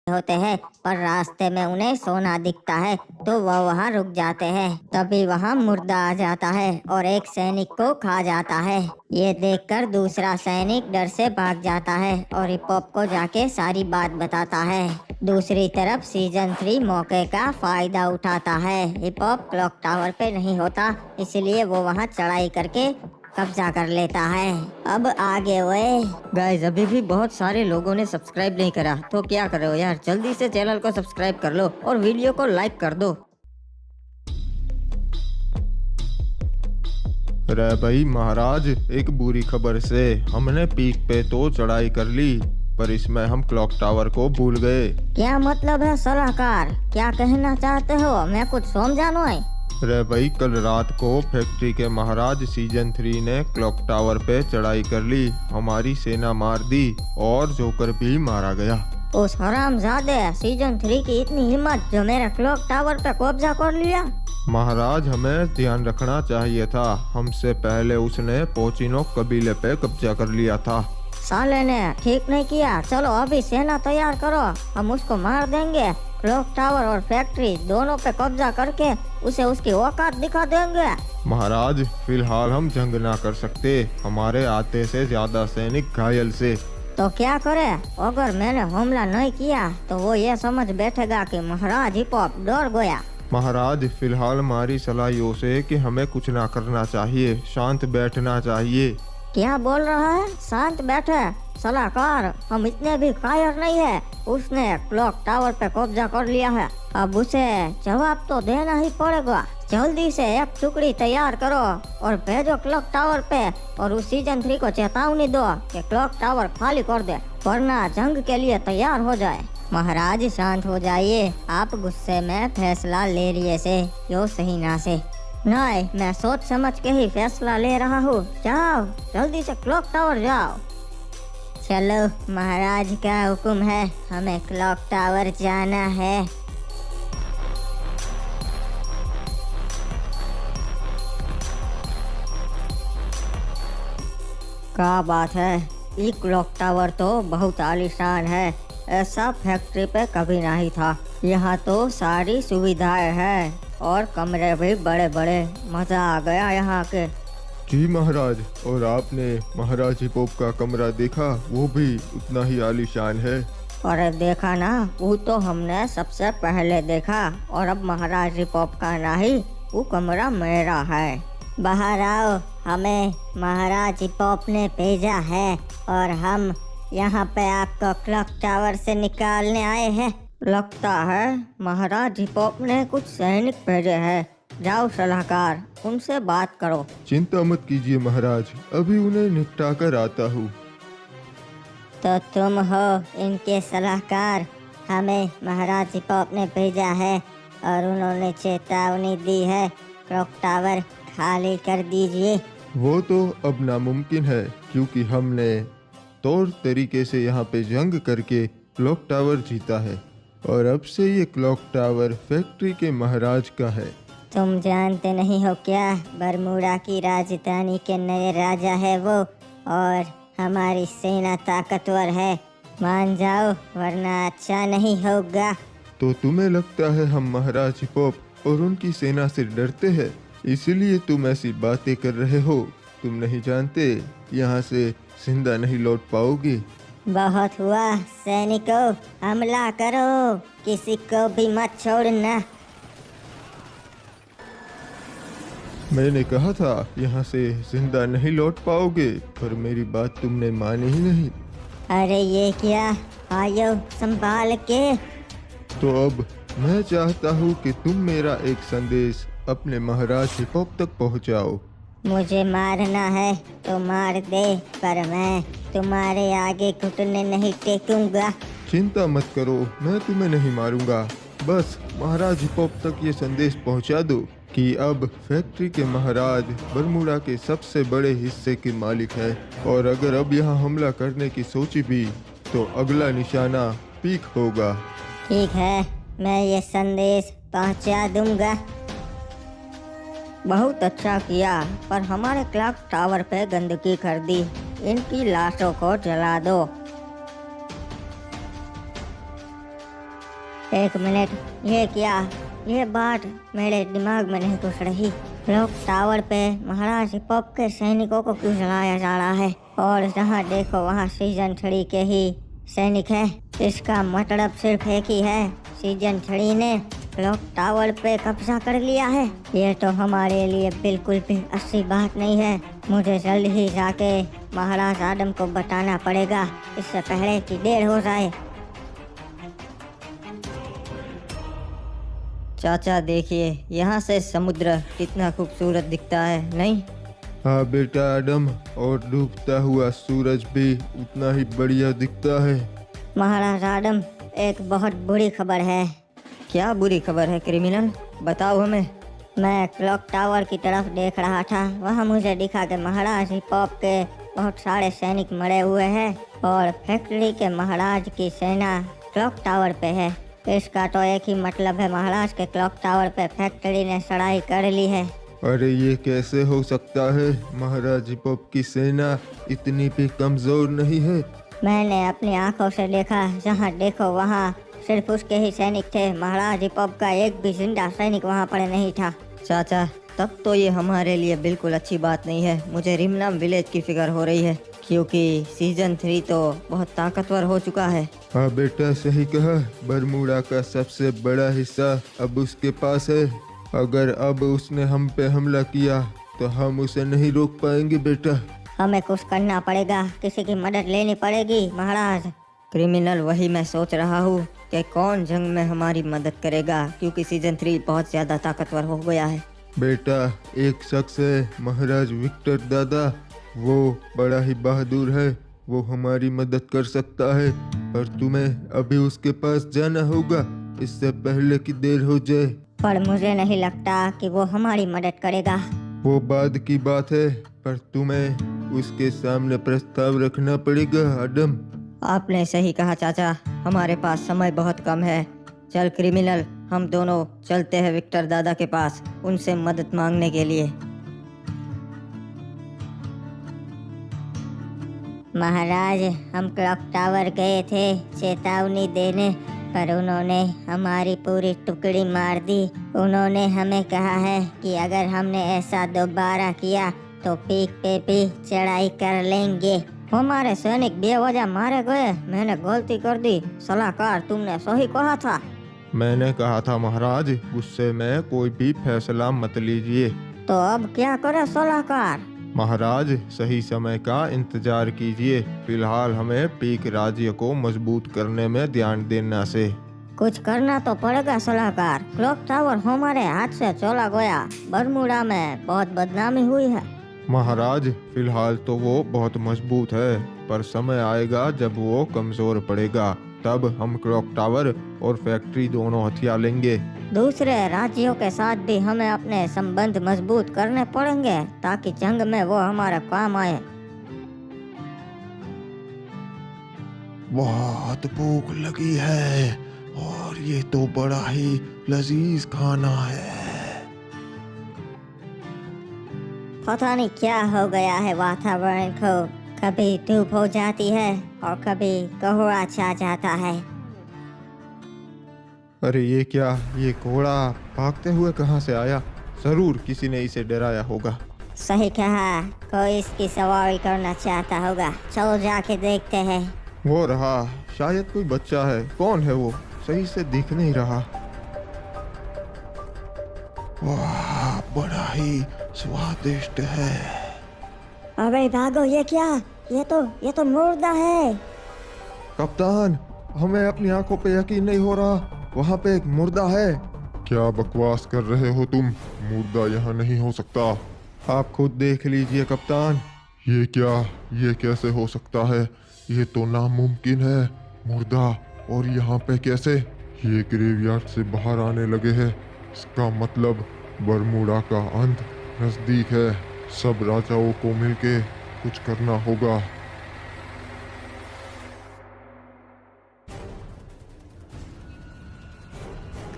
होते हैं, पर रास्ते में उन्हें सोना दिखता है तो वह वहाँ रुक जाते हैं। तभी वहाँ मुर्दा आ जाता है और एक सैनिक को खा जाता है। ये देखकर दूसरा सैनिक डर से भाग जाता है और हिप-हॉप को जाके सारी बात बताता है। दूसरी तरफ सीजन 3 मौके का फायदा उठाता है। हिप-हॉप क्लॉक टावर पे नहीं होता, इसलिए वो वहाँ चढ़ाई करके कब्जा कर लेता है। अब आगे हुए गाइस, अभी भी बहुत सारे लोगों ने सब्सक्राइब नहीं करा, तो क्या कर रहे हो यार, जल्दी से चैनल को सब्सक्राइब कर लो और वीडियो को लाइक कर दो। रे भाई महाराज, एक बुरी खबर से हमने पीक पे तो चढ़ाई कर ली, पर इसमें हम क्लॉक टावर को भूल गए। क्या मतलब है सलाहकार, क्या कहना चाहते हो? मैं कुछ समझा नहीं। रे भाई, कल रात को फैक्ट्री के महाराज सीजन 3 ने क्लॉक टावर पे चढ़ाई कर ली, हमारी सेना मार दी और जोकर भी मारा गया। उस हरामजादे सीजन 3 की इतनी हिम्मत जो मेरे क्लॉक टावर पे कब्जा कर लिया। महाराज, हमें ध्यान रखना चाहिए था, हमसे पहले उसने पोचिनो कबीले पे कब्जा कर लिया था। साले ने ठीक नहीं किया। चलो अभी सेना तैयार करो, हम उसको मार देंगे। क्लॉक टावर और फैक्ट्री दोनों पे कब्जा करके उसे उसकी औकात दिखा देंगे। महाराज, फिलहाल हम जंग ना कर सकते, हमारे आते से ज्यादा सैनिक घायल से। तो क्या करे? अगर मैंने हमला नहीं किया तो वो ये समझ बैठेगा कि महाराज हिप-हॉप डर गया। महाराज, फिलहाल हमारी सलाह यो से कि हमें कुछ ना करना चाहिए, शांत बैठना चाहिए। क्या बोल रहा है? शांत बैठे? सलाहकार, हम इतने भी कायर नहीं है। उसने क्लॉक टावर पे कब्जा कर लिया है, अब उसे जवाब तो देना ही पड़ेगा। जल्दी से एक टुकड़ी तैयार करो और भेजो क्लॉक टावर पे, और उस सीजन 3 को चेतावनी दो कि क्लॉक टावर खाली कर दे, वरना जंग के लिए तैयार हो जाए। महाराज शांत हो जाइए, आप गुस्से में फैसला ले लिए से यो सही ना से। नहीं, मैं सोच समझ के ही फैसला ले रहा हूँ। जाओ जल्दी से क्लॉक टावर जाओ। चलो, महाराज का हुक्म है, हमें क्लॉक टावर जाना है। क्या बात है, ये क्लॉक टावर तो बहुत आलीशान है, ऐसा फैक्ट्री पे कभी नहीं था। यहाँ तो सारी सुविधाएं हैं और कमरे भी बड़े बड़े, मजा आ गया यहाँ के। जी महाराज, और आपने महाराज हिप-हॉप का कमरा देखा? वो भी उतना ही आलीशान है। और देखा ना, वो तो हमने सबसे पहले देखा, और अब महाराज हिप-हॉप का नहीं, वो कमरा मेरा है। बाहर आओ, हमें महाराज हिप-हॉप ने भेजा है और हम यहाँ पे आपको क्लॉक टावर से निकालने आए हैं। लगता है महाराज हिप-हॉप ने कुछ सैनिक भेजे हैं। जाओ सलाहकार, उनसे बात करो। चिंता मत कीजिए महाराज, अभी उन्हें निपटा कर आता हूँ। तो तुम हो इनके सलाहकार? हमें महाराज हिप-हॉप ने भेजा है और उन्होंने चेतावनी दी है, क्लॉक टावर खाली कर दीजिए। वो तो अब नामुमकिन है, क्योंकि हमने तौर तरीके से यहाँ पे जंग करके क्लॉक टावर जीता है, और अब से ये क्लॉक टावर फैक्ट्री के महाराज का है। तुम जानते नहीं हो क्या, बरमूडा की राजधानी के नए राजा है वो, और हमारी सेना ताकतवर है। मान जाओ वरना अच्छा नहीं होगा। तो तुम्हें लगता है हम महाराज हिप-हॉप और उनकी सेना से डरते हैं, इसीलिए तुम ऐसी बातें कर रहे हो? तुम नहीं जानते, यहाँ से जिंदा नहीं लौट पाओगे। बहुत हुआ सैनिकों, हमला करो, किसी को भी मत छोड़ना। मैंने कहा था यहाँ से जिंदा नहीं लौट पाओगे, पर मेरी बात तुमने मानी ही नहीं। अरे ये क्या, आयो संभाल के। तो अब मैं चाहता हूँ कि तुम मेरा एक संदेश अपने महाराज हिप-हॉप तक पहुँचाओ। मुझे मारना है तो मार दे, पर मैं तुम्हारे आगे घुटने नहीं टेकूंगा। चिंता मत करो, मैं तुम्हें नहीं मारूंगा। बस महाराज हिप-हॉप तक ये संदेश पहुँचा दो कि अब फैक्ट्री के महाराज बरमूडा के सबसे बड़े हिस्से के मालिक है, और अगर अब यहाँ हमला करने की सोची भी तो अगला निशाना पीक होगा। ठीक है, मैं ये संदेश पहुंचा दूंगा। बहुत अच्छा किया, पर हमारे क्लॉक टावर पे गंदगी कर दी, इनकी लाशों को जला दो। एक मिनट, ये क्या? ये बात मेरे दिमाग में नहीं घुस रही। क्लॉक टावर पे महाराज हिपॉप के सैनिकों को क्यों जलाया जा रहा है? और जहाँ देखो वहाँ सीजन 3 के ही सैनिक है। इसका मतलब सिर्फ एक ही है, सीजन 3 ने क्लॉक टावर पे कब्जा कर लिया है। ये तो हमारे लिए बिल्कुल भी अच्छी बात नहीं है। मुझे जल्द ही जाके महाराज आदम को बताना पड़ेगा, इससे पहले कि देर हो जाए। चाचा देखिए, यहाँ से समुद्र कितना खूबसूरत दिखता है, नहीं? हाँ बेटा आदम, और डूबता हुआ सूरज भी उतना ही बढ़िया दिखता है। महाराज आदम, एक बहुत बुरी खबर है। क्या बुरी खबर है क्रिमिनल? बताओ हमें। मैं क्लॉक टावर की तरफ देख रहा था, वहाँ मुझे दिखा कि महाराज हिपॉप के बहुत सारे सैनिक मरे हुए हैं और फैक्ट्री के महाराज की सेना क्लॉक टावर पे है। इसका तो एक ही मतलब है, महाराज के क्लॉक टावर पे फैक्ट्री ने चढ़ाई कर ली है। अरे ये कैसे हो सकता है? महाराज हिपॉप की सेना इतनी भी कमजोर नहीं है। मैंने अपनी आंखों से देखा, जहाँ देखो वहाँ सिर्फ उसके ही सैनिक थे। महाराज हिपॉप का एक भी जिंदा सैनिक वहाँ पर नहीं था। चाचा, तब तो ये हमारे लिए बिल्कुल अच्छी बात नहीं है। मुझे रिमनाम विलेज की फिक्र हो रही है, क्योंकि सीजन 3 तो बहुत ताकतवर हो चुका है। हाँ बेटा, सही कहा। बरमूडा का सबसे बड़ा हिस्सा अब उसके पास है। अगर अब उसने हम पे हमला किया तो हम उसे नहीं रोक पाएंगे बेटा। हमें कुछ करना पड़ेगा, किसी की मदद लेनी पड़ेगी महाराज। क्रिमिनल, वही मैं सोच रहा हूँ कि कौन जंग में हमारी मदद करेगा, क्योंकि सीजन 3 बहुत ज्यादा ताकतवर हो गया है। बेटा, एक शख्स है, महाराज विक्टर दादा। वो बड़ा ही बहादुर है, वो हमारी मदद कर सकता है। पर तुम्हें अभी उसके पास जाना होगा, इससे पहले कि देर हो जाए। पर मुझे नहीं लगता कि वो हमारी मदद करेगा। वो बाद की बात है, पर तुम्हें उसके सामने प्रस्ताव रखना पड़ेगा आदम। आपने सही कहा चाचा, हमारे पास समय बहुत कम है। चल क्रिमिनल, हम दोनों चलते हैं विक्टर दादा के पास, उनसे मदद मांगने के लिए। महाराज, हम क्लॉक टावर गए थे चेतावनी देने, पर उन्होंने हमारी पूरी टुकड़ी मार दी। उन्होंने हमें कहा है कि अगर हमने ऐसा दोबारा किया तो पीक पे भी चढ़ाई कर लेंगे। हमारे सैनिक बेवजह मारे गए, मैंने गलती कर दी। सलाहकार, तुमने सही कहा था। मैंने कहा था महाराज, गुस्से में कोई भी फैसला मत लीजिए। तो अब क्या करे सलाहकार? महाराज, सही समय का इंतजार कीजिए। फिलहाल हमें पीक राज्य को मजबूत करने में ध्यान देना से। कुछ करना तो पड़ेगा सलाहकार। क्लॉक टावर हमारे हाथ से चला गया, बरमूडा में बहुत बदनामी हुई है। महाराज, फिलहाल तो वो बहुत मजबूत है, पर समय आएगा जब वो कमजोर पड़ेगा। तब हम क्लॉक टावर और फैक्ट्री दोनों हथिया लेंगे। दूसरे राज्यों के साथ भी हमें अपने संबंध मजबूत करने पड़ेंगे, ताकि जंग में वो हमारे काम आए। बहुत भूख लगी है और ये तो बड़ा ही लजीज खाना है। पता नहीं क्या हो गया है वातावरण को, कभी धूप हो जाती है और कभी कोहरा छा जाता है। अरे ये क्या, ये घोड़ा भागते हुए कहाँ से आया? जरूर किसी ने इसे डराया होगा। सही कहा, कोई इसकी सवारी करना चाहता होगा। चलो जाके देखते हैं। वो रहा, शायद कोई बच्चा है। कौन है वो? सही से दिख नहीं रहा। वाह, बड़ा ही स्वादिष्ट है। अबे भागो, ये क्या? ये तो मुर्दा है। कप्तान, हमें अपनी आंखों पे यकीन नहीं हो रहा। वहाँ पे एक मुर्दा है। क्या बकवास कर रहे हो तुम? मुर्दा यहाँ नहीं हो सकता। आप खुद देख लीजिए कप्तान। ये क्या? ये कैसे हो सकता है? ये तो नामुमकिन है। मुर्दा और यहाँ पे कैसे? ये ग्रेवयार्ड से बाहर आने लगे हैं। इसका मतलब बरमूडा का अंत नजदीक है। सब राजाओं को मिलके कुछ करना होगा।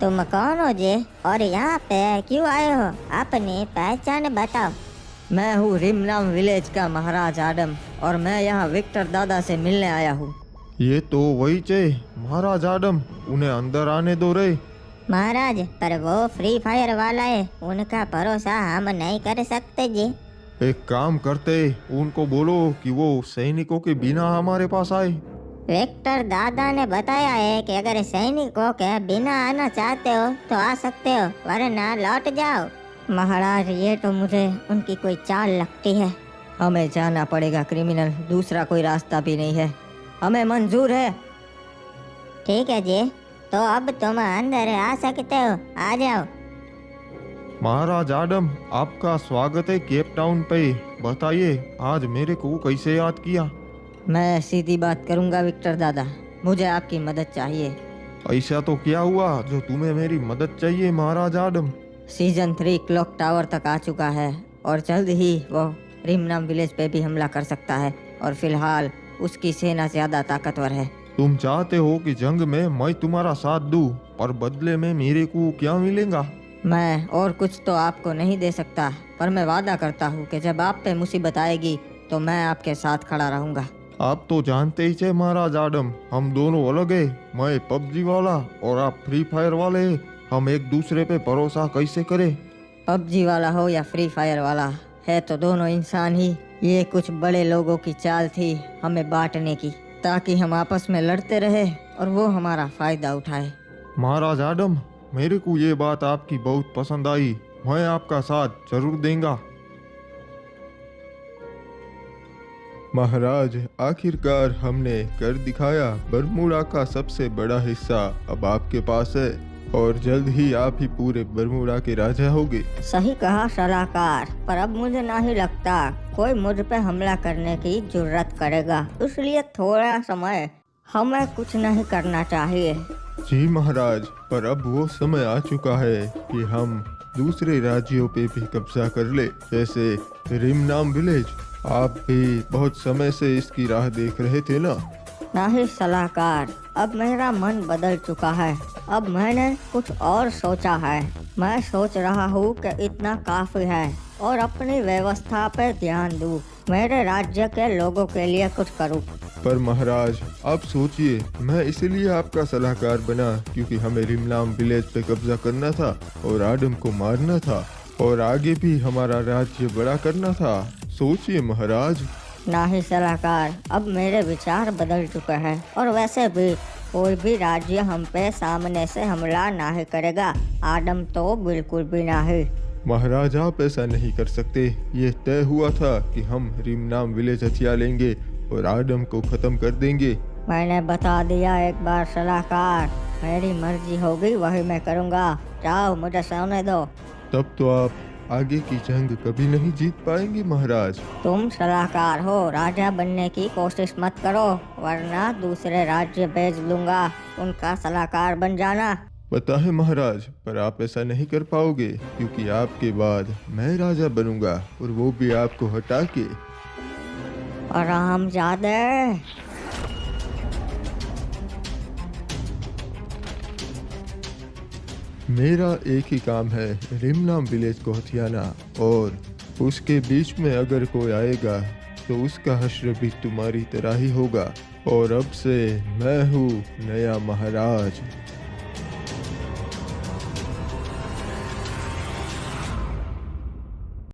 तुम कौन हो जी, और यहाँ पे क्यों आए हो? अपनी पहचान बताओ। मैं हूँ रिमनाम विलेज का महाराज आदम, और मैं यहाँ विक्टर दादा से मिलने आया हूँ। ये तो वही चे महाराज आडम, उन्हें अंदर आने दो रे। महाराज, पर वो फ्री फायर वाला है, उनका भरोसा हम नहीं कर सकते जी। एक काम करते, उनको बोलो कि वो सैनिकों के बिना हमारे पास आए। वेक्टर दादा ने बताया है कि अगर सैनिकों के बिना आना चाहते हो तो आ सकते हो, वरना लौट जाओ। महाराज, ये तो मुझे उनकी कोई चाल लगती है। हमें जाना पड़ेगा क्रिमिनल, दूसरा कोई रास्ता भी नहीं है। हमें मंजूर है। ठीक है जी, तो अब तुम अंदर आ सकते हो, आ जाओ। महाराज आडम, आपका स्वागत है केप टाउन पे। बताइए आज मेरे को कैसे याद किया? मैं सीधी बात करूंगा विक्टर दादा, मुझे आपकी मदद चाहिए। ऐसा तो क्या हुआ जो तुम्हें मेरी मदद चाहिए महाराज आडम? सीजन 3 क्लॉक टावर तक आ चुका है और जल्द ही वो रिमनाम विलेज पे भी हमला कर सकता है, और फिलहाल उसकी सेना ज्यादा ताकतवर है। तुम चाहते हो कि जंग में मैं तुम्हारा साथ दूं, पर बदले में मेरे को क्या मिलेगा? मैं और कुछ तो आपको नहीं दे सकता, पर मैं वादा करता हूँ कि जब आप पे मुसीबत आएगी तो मैं आपके साथ खड़ा रहूंगा। आप तो जानते ही थे महाराज आडम, हम दोनों अलग है। मैं पबजी वाला और आप फ्री फायर वाले हैं। हम एक दूसरे पे भरोसा कैसे करें? पबजी वाला हो या फ्री फायर वाला, है तो दोनों इंसान ही। ये कुछ बड़े लोगों की चाल थी हमें बांटने की, ताकि हम आपस में लड़ते रहे और वो हमारा फायदा उठाए। महाराज आडम, मेरे को ये बात आपकी बहुत पसंद आई। मैं आपका साथ जरूर देंगा। महाराज, आखिरकार हमने कर दिखाया। बरमूडा का सबसे बड़ा हिस्सा अब आपके पास है और जल्द ही आप ही पूरे बरमूडा के राजा होगे। सही कहा सलाहकार, पर अब मुझे नहीं लगता कोई मुझ पे हमला करने की जुर्रत करेगा, इसलिए थोड़ा समय हमें कुछ नहीं करना चाहिए। जी महाराज, पर अब वो समय आ चुका है कि हम दूसरे राज्यों पे भी कब्जा कर ले, जैसे रिमनाम विलेज। आप भी बहुत समय से इसकी राह देख रहे थे ना? नहीं सलाहकार, अब मेरा मन बदल चुका है। अब मैंने कुछ और सोचा है। मैं सोच रहा हूँ कि इतना काफी है और अपनी व्यवस्था पे ध्यान दूँ, मेरे राज्य के लोगों के लिए कुछ करूँ। पर महाराज आप सोचिए, मैं इसलिए आपका सलाहकार बना क्योंकि हमें रिमनाम विलेज पे कब्जा करना था और आडम को मारना था और आगे भी हमारा राज्य बड़ा करना था। सोचिए महाराज। नहीं सलाहकार, अब मेरे विचार बदल चुके हैं और वैसे भी कोई भी राज्य हम पे सामने से हमला नहीं करेगा, आडम तो बिल्कुल भी नहीं। महाराज आप ऐसा नहीं कर सकते। ये तय हुआ था कि हम रिमनाम विलेज हथिया लेंगे और आडम को खत्म कर देंगे। मैंने बता दिया एक बार सलाहकार, मेरी मर्जी होगी वही मैं करूँगा। जाओ, मुझे सोने दो। तब तो आप आगे की जंग कभी नहीं जीत पाएंगे महाराज। तुम सलाहकार हो, राजा बनने की कोशिश मत करो, वरना दूसरे राज्य भेज दूंगा। उनका सलाहकार बन जाना। पता है महाराज, पर आप ऐसा नहीं कर पाओगे क्योंकि आपके बाद मैं राजा बनूंगा और वो भी आपको हटा के। हरामजादे। मेरा एक ही काम है, रिमनाम विलेज को हथियाना, और उसके बीच में अगर कोई आएगा तो उसका हश्र भी तुम्हारी तरह ही होगा। और अब से मैं हूँ नया महाराज।